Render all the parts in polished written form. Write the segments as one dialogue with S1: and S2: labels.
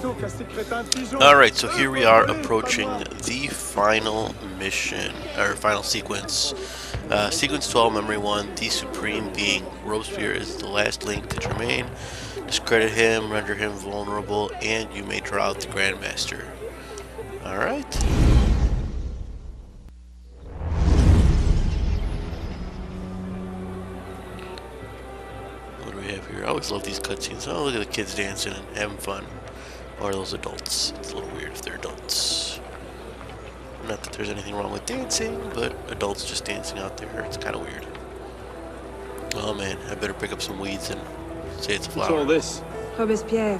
S1: Alright, so here we are approaching the final mission, or final sequence. Sequence 12, Memory 1, the Supreme Being. Robespiere is the last link to Germain. Discredit him, render him vulnerable, and you may draw out the Grandmaster. Alright. What do we have here? I always love these cutscenes. Oh, look at the kids dancing and having fun. Or those adults. It's a little weird if they're adults. Not that there's anything wrong with dancing, but adults just dancing out there, it's kind of weird. Oh man, I better pick up some weeds and say it's a flower.
S2: What's all this?
S3: Robespiere.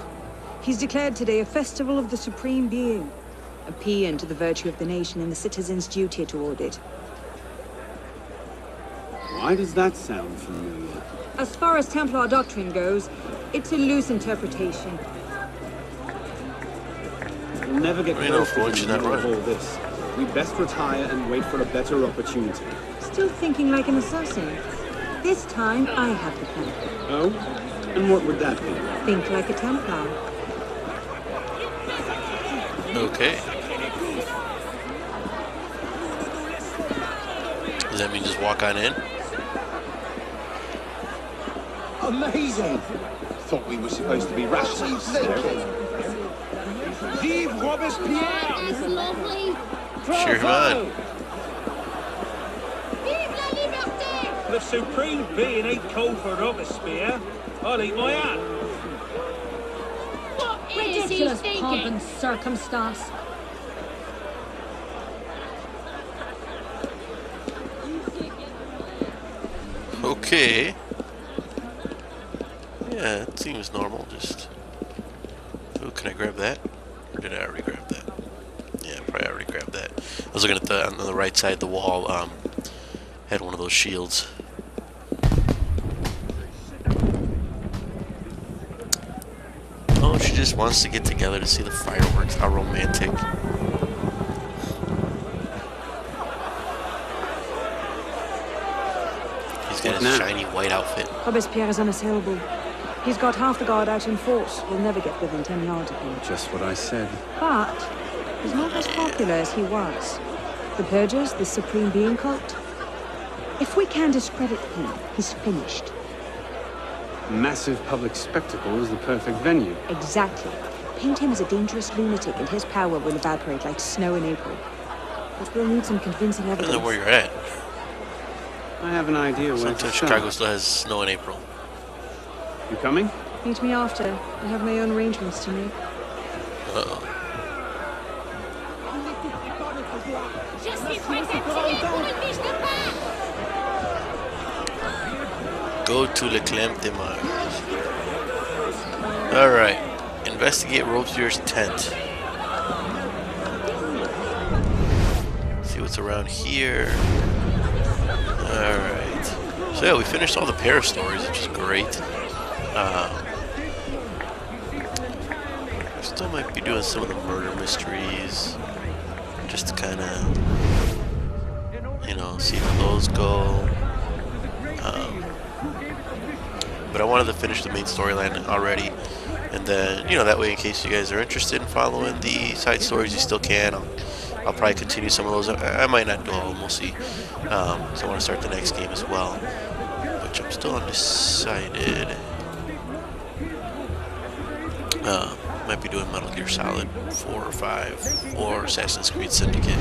S3: He's declared today a festival of the Supreme Being. A paean to the virtue of the nation and the citizens' duty toward it.
S2: Why does that sound familiar?
S3: As far as Templar doctrine goes, it's a loose interpretation.
S2: We'll never get close to
S1: the middle
S2: of all this. We'd best retire and wait for a better opportunity.
S3: Still thinking like an assassin. This time, I have the plan.
S2: Oh? And what would that be?
S3: Think like a Templar.
S1: Okay. Does that mean just walk on in?
S4: Amazing! Thought we were supposed to be rationally thinking. Vive Robespiere!
S5: It's lovely.
S1: Cheer him on.
S5: Vive la liberté!
S6: The Supreme Being ain't cold for Robespiere. I'll eat my hat.
S5: What is he
S7: Ridiculous pomp
S5: thinking?
S7: and circumstance.
S1: Okay. Yeah, it seems normal, just... Oh, can I grab that? Or did I already grab that? Yeah, probably already grabbed that. I was looking at the, on the right side of the wall, had one of those shields. Oh, she just wants to get together to see the fireworks. How romantic. He's got his shiny white outfit.
S3: Robespiere is unassailable. He's got half the guard out in force. We'll never get within 10 yards of him.
S2: Just what I said.
S3: But he's not as popular as he was. The Purgers, the Supreme Being cult. If we can discredit him, he's finished.
S2: Massive public spectacle is the perfect venue.
S3: Exactly. Paint him as a dangerous lunatic and his power will evaporate like snow in April. But we'll need some convincing
S1: I don't
S3: evidence.
S1: know where you're at.
S2: I have an idea where to
S1: Sometimes
S2: start.
S1: Chicago still has snow in April.
S2: You coming?
S3: Meet me after. I have my own arrangements to make.
S1: Uh-oh.
S5: Je suis pressé pour une biche de pain!
S1: Go to Le Clamp de Mars. Alright. Investigate Robespierre's tent. See what's around here. Alright. So yeah, we finished all the Paris stories, which is great. Still might be doing some of the murder mysteries. Just to kind of, you know, see how those go. But I wanted to finish the main storyline already, and then, you know, that way in case you guys are interested in following the side stories, you still can. I'll probably continue some of those. I might not do all of them, we'll see. So I want to start the next game as well, which I'm still undecided. Might be doing Metal Gear Solid 4 or 5 or Assassin's Creed Syndicate.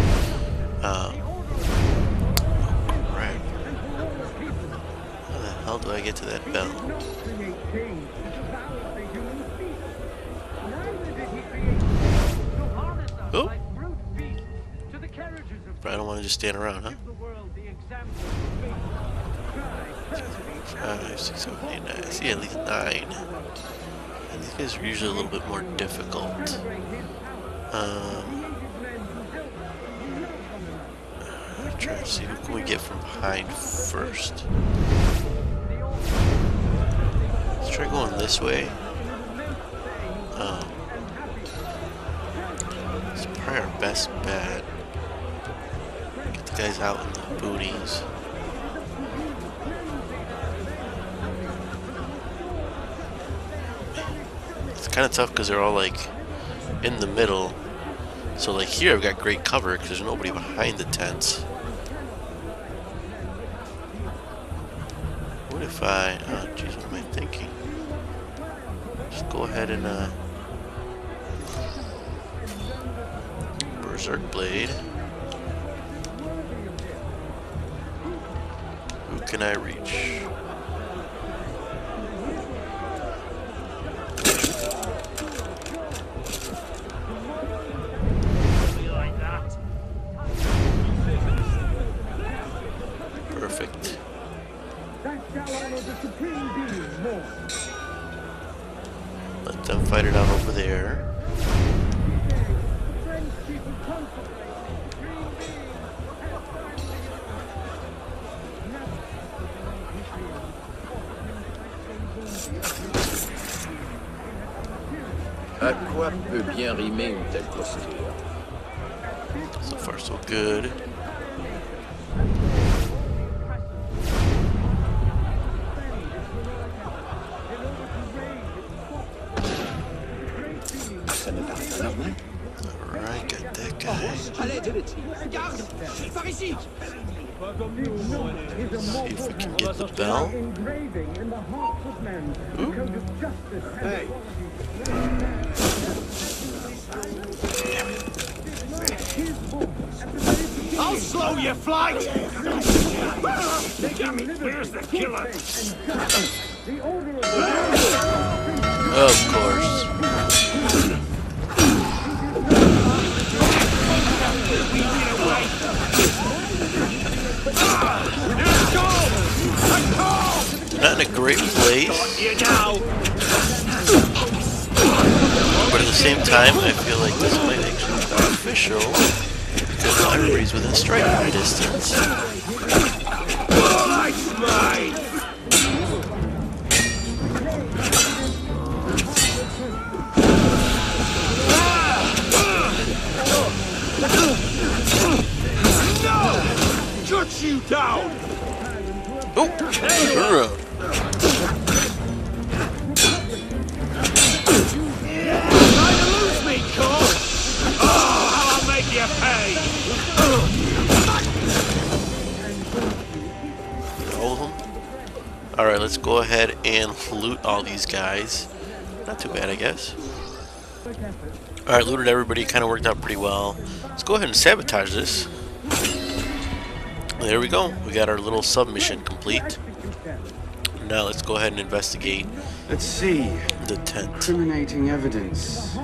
S1: Oh crap. How the hell do I get to that bell? Oh! But I don't want to just stand around, huh? 5, 6, 7, 8, 9. I see at least 9. And these guys are usually a little bit more difficult. I'm trying to see who can we get from behind first. Let's try going this way. It's probably our best bet. Get the guys out in the booties. It's kind of tough because they're all like in the middle. So like here I've got great cover because there's nobody behind the tents. What if I, oh jeez, what am I thinking? Just go ahead and Berserk Blade. Who can I reach? Perfect. Let them fight it out over there.
S7: À quoi peut bien rimer une telle posture?
S1: So far, so good. Alright, got that guy.
S4: Allez, garde, par ici.
S1: See if we can get the bell. Ooh.
S4: Hey. I'll slow your flight!
S6: Damn it, where's the killer?
S1: Of course. Not in a great place, but at the same time, I feel like this might actually be beneficial because everybody's within striking distance.
S4: Shut you down!
S1: Oh, turn around.
S6: Trying to lose me, Cole? Oh, how I'll make you pay!
S1: All of them? Alright, let's go ahead and loot all these guys. Not too bad, I guess. Alright, looted everybody. Kind of worked out pretty well. Let's go ahead and sabotage this. There we go. We got our little submission complete. Now let's go ahead and investigate.
S2: Let's see.
S1: The tent.
S2: Incriminating evidence.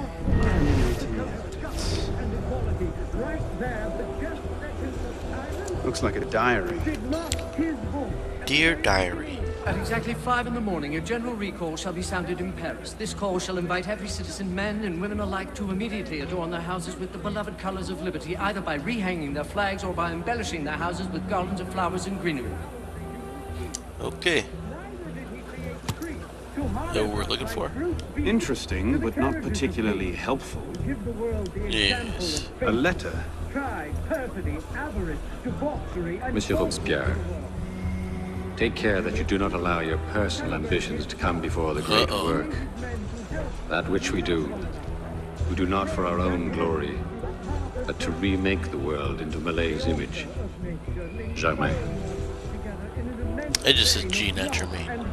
S2: Looks like a diary.
S1: Dear Diary.
S8: At exactly 5 in the morning, a general recall shall be sounded in Paris. This call shall invite every citizen, men and women alike, to immediately adorn their houses with the beloved colors of liberty, either by rehanging their flags or by embellishing their houses with garlands of flowers and greenery.
S1: Okay. Know what we're looking for?
S2: Interesting, but not particularly helpful.
S1: Yes.
S2: A letter.
S7: Monsieur Robespiere, take care that you do not allow your personal ambitions to come before the great work. That which we do not for our own glory, but to remake the world into Malay's image. Germain.
S1: It just says G, not Germain.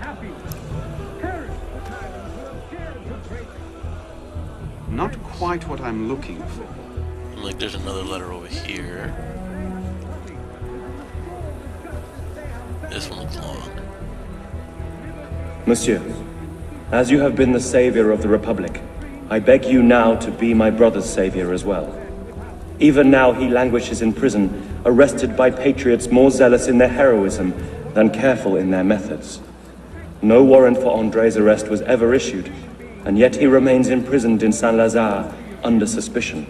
S2: Not quite what I'm looking for.
S1: I'm like, there's another letter over here. This one looks long.
S9: Monsieur, as you have been the savior of the Republic, I beg you now to be my brother's savior as well. Even now he languishes in prison, arrested by patriots more zealous in their heroism than careful in their methods. No warrant for André's arrest was ever issued, and yet he remains imprisoned in Saint-Lazare under suspicion.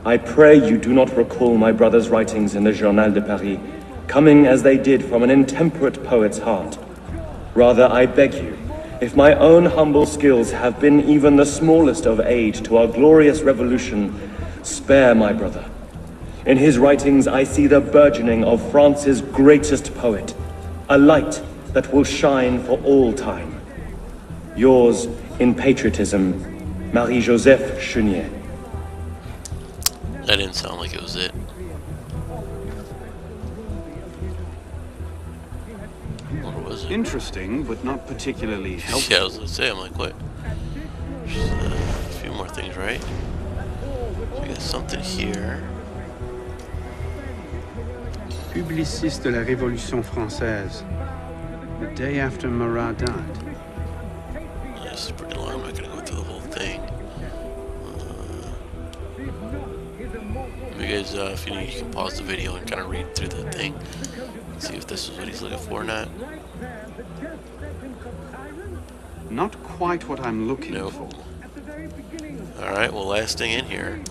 S9: I pray you do not recall my brother's writings in the Journal de Paris, coming as they did from an intemperate poet's heart. Rather, I beg you, if my own humble skills have been even the smallest of aid to our glorious revolution, spare my brother. In his writings, I see the burgeoning of France's greatest poet, a light that will shine for all time. Yours in patriotism, Marie-Joseph Chenier.
S1: That didn't sound like it was it. What was it?
S2: Interesting, but not particularly helpful.
S1: Yeah, I was gonna say, I'm like, what? There's a few more things, right? So we got something here.
S2: Publiciste de la Révolution française. The day after Marat died.
S1: This is pretty long. I'm not gonna go through the whole thing. You guys, if you need, you can pause the video and kind of read through the thing. See if this is what he's looking for or not.
S2: Not quite what I'm looking for.
S1: Alright, well, last thing in here.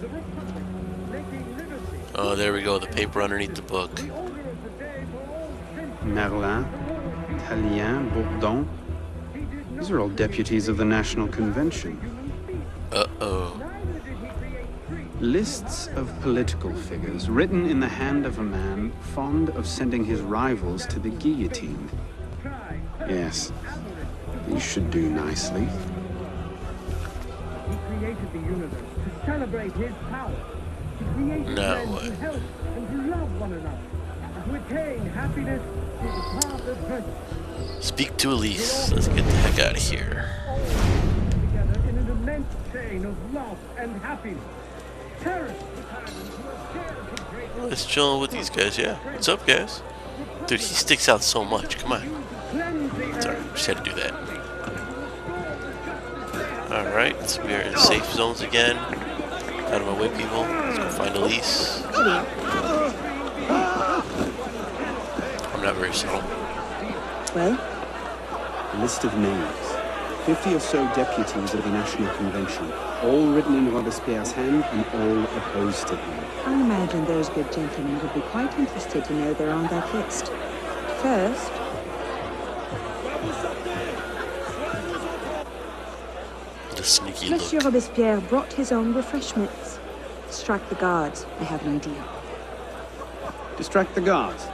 S1: Oh, there we go, the paper underneath the book.
S2: Merlin, Tallien, Bourdon. These are all deputies of the National Convention.
S1: Uh-oh.
S2: Lists of political figures written in the hand of a man fond of sending his rivals to the guillotine. Yes, these should do nicely.
S6: He created the universe to celebrate his power. He created men to help and to love one another. To attain happiness through the path of virtue.
S1: Speak to Elise. Let's get the heck out of here.
S6: Together in an immense chain of love and happiness.
S1: Let's chill with these guys, yeah. What's up, guys? Dude, he sticks out so much. Come on. Sorry, just had to do that. Alright, so we are in safe zones again. Out of my way, people. Let's go find Elise. I'm not very subtle.
S3: Well?
S2: A list of names. 50 or so deputies of the National Convention, all written in Robespiere's hand and all opposed to him.
S3: I imagine those good gentlemen would be quite interested to know they're on that list. First...
S1: The sneaky
S3: Monsieur
S1: look.
S3: Robespiere brought his own refreshments. Distract the guards. I have an idea.
S2: Distract the guards.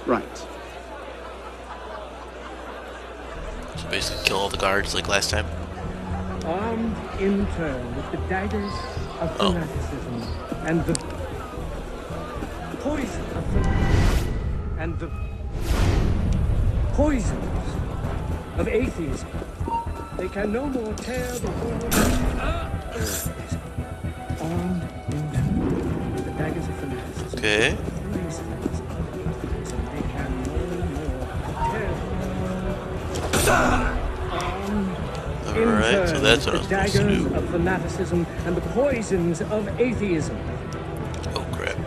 S2: Right.
S1: So basically kill all the guards like last time.
S6: Armed in turn with the daggers of fanaticism and the poison of fanaticism and the poisons of atheism. They can no more tear the world. Armed in turn with the daggers of fanaticism.
S1: Okay.
S6: They can no more tear.
S1: Alright, so that's what I was supposed to do.
S6: The daggers of fanaticism and the poisons of atheism.
S1: Oh crap.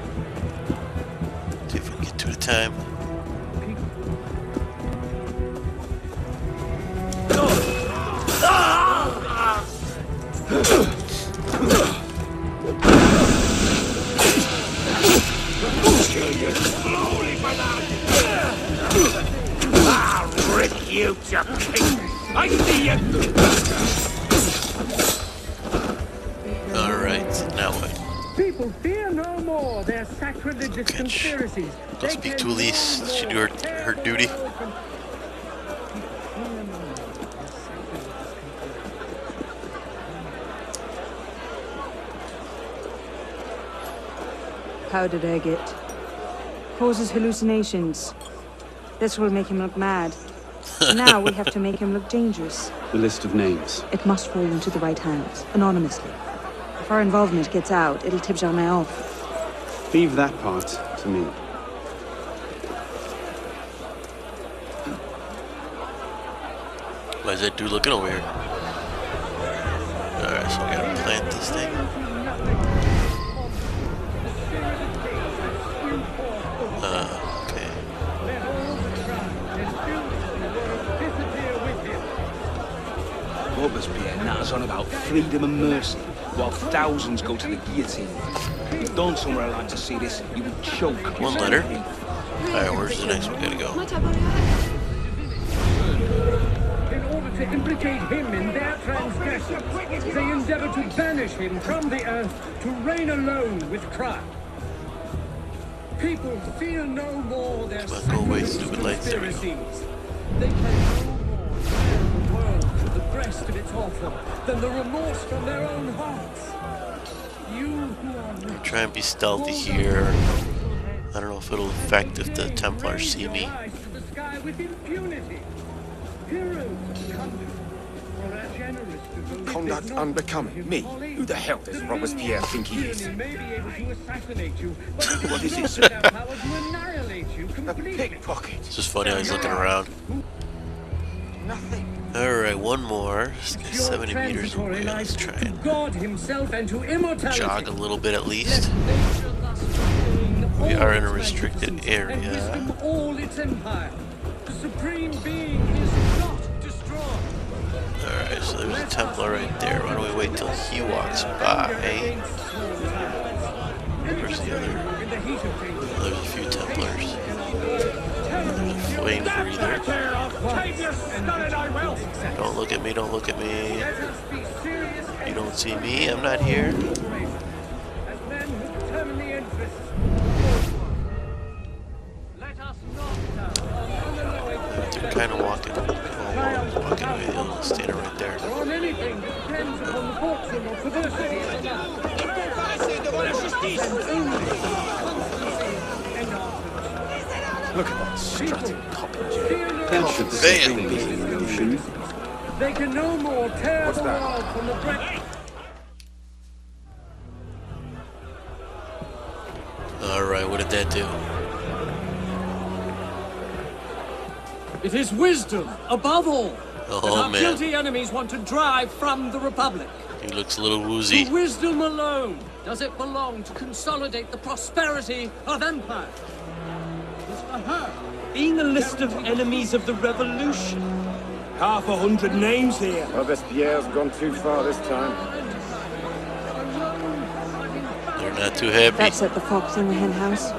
S1: See if we can get to the time.
S6: I'll rip you to pieces. I see you.
S1: Alright, now what?
S6: People fear no more their sacrilegious conspiracies.
S1: Go speak to Elise. She do her duty.
S3: How did I get? Causes hallucinations. This will make him look mad. Now we have to make him look dangerous.
S2: The list of names.
S3: It must fall into the right hands, anonymously. If our involvement gets out, it'll tip Germain off.
S2: Leave that part to me.
S1: Why is that dude looking over here? Alright, so we gotta plant this thing. Okay.
S4: Robespiere natters on about freedom and mercy, while thousands go to the guillotine. If Don somewhere alive to see this, he would choke.
S1: One letter. Alright, where's the next one gotta go?
S6: In order to implicate him in their transgressions, they endeavor to banish him from the earth to reign alone with Christ. People fear no more their
S1: Go away, stupid lights. There we go.
S6: conspiracies. They can no more tear the world to the breast of its author than the remorse from their own hearts. You who are rich,
S1: Try and be stealthy here. I don't know if it'll affect if the Templars see me.
S6: rise to the sky with impunity. Heroes of the country, for our generous devoted
S4: Conduct
S6: business,
S4: unbecoming me. Who the hell does Robespiere think he is?
S6: may be able to assassinate you, but
S4: What is this?
S6: their power to annihilate you
S4: A
S6: completely.
S4: pickpocket.
S1: It's just funny how he's looking around.
S4: Nothing.
S1: Alright, one more. This guy's 70 meters away. Let's try
S6: to
S1: and
S6: God himself and to immortality.
S1: jog a little bit at least.
S6: Nature thus retain
S1: We
S6: all
S1: are in a
S6: its
S1: restricted
S6: magnificence
S1: area.
S6: and wisdom all its empire. The supreme being is not destroyed.
S1: Alright, so there's a Templar right there. Why don't we wait till he walks by? Where's the other? Oh, there's a few Templars. There's a flame breather. Don't look at me, don't look at me. You don't see me, I'm not here.
S6: As men who determine the interests. Let us not
S1: They're kind of walking. Oh, walking away. The other one's standing right there.
S6: on anything that depends upon the fortune or perversity of the man.
S4: Look at that strutting popping.
S2: That should
S1: Bam!
S2: be the illusion.
S6: They can no more tear
S4: What's
S6: the
S4: that?
S6: world from the breast.
S1: Alright, what did that do?
S8: It is wisdom, above all, that
S1: Oh
S8: our
S1: man,
S8: guilty enemies want to drive from the Republic.
S1: he looks a little
S8: To
S1: woozy.
S8: wisdom alone does it belong to consolidate the prosperity of empire. It's for her, being a list of enemies of the revolution.
S4: 100 names here.
S7: Robespierre's gone too far this time.
S1: They're not too happy.
S3: That set the fox in the hen house.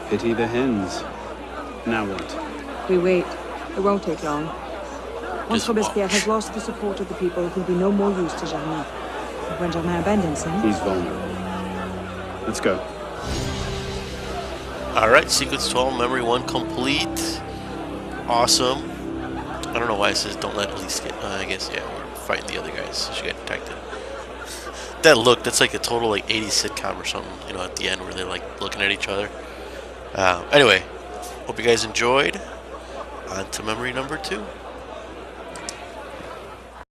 S2: Pity the hens. Now what?
S3: We wait. It won't take long. Once
S1: Just
S3: Robespiere
S1: watch.
S3: has lost the support of the people, he'll be no more use to Germain. And when Germain abandons him,
S2: He's vulnerable. Let's go.
S1: Alright, sequence 12, memory 1 complete. Awesome. I don't know why it says don't let Elise get. I guess, yeah, we're fighting the other guys, so she got detected. That look, that's like a total like 80s sitcom or something, you know, at the end where they're like looking at each other. Anyway, hope you guys enjoyed. On to memory number 2.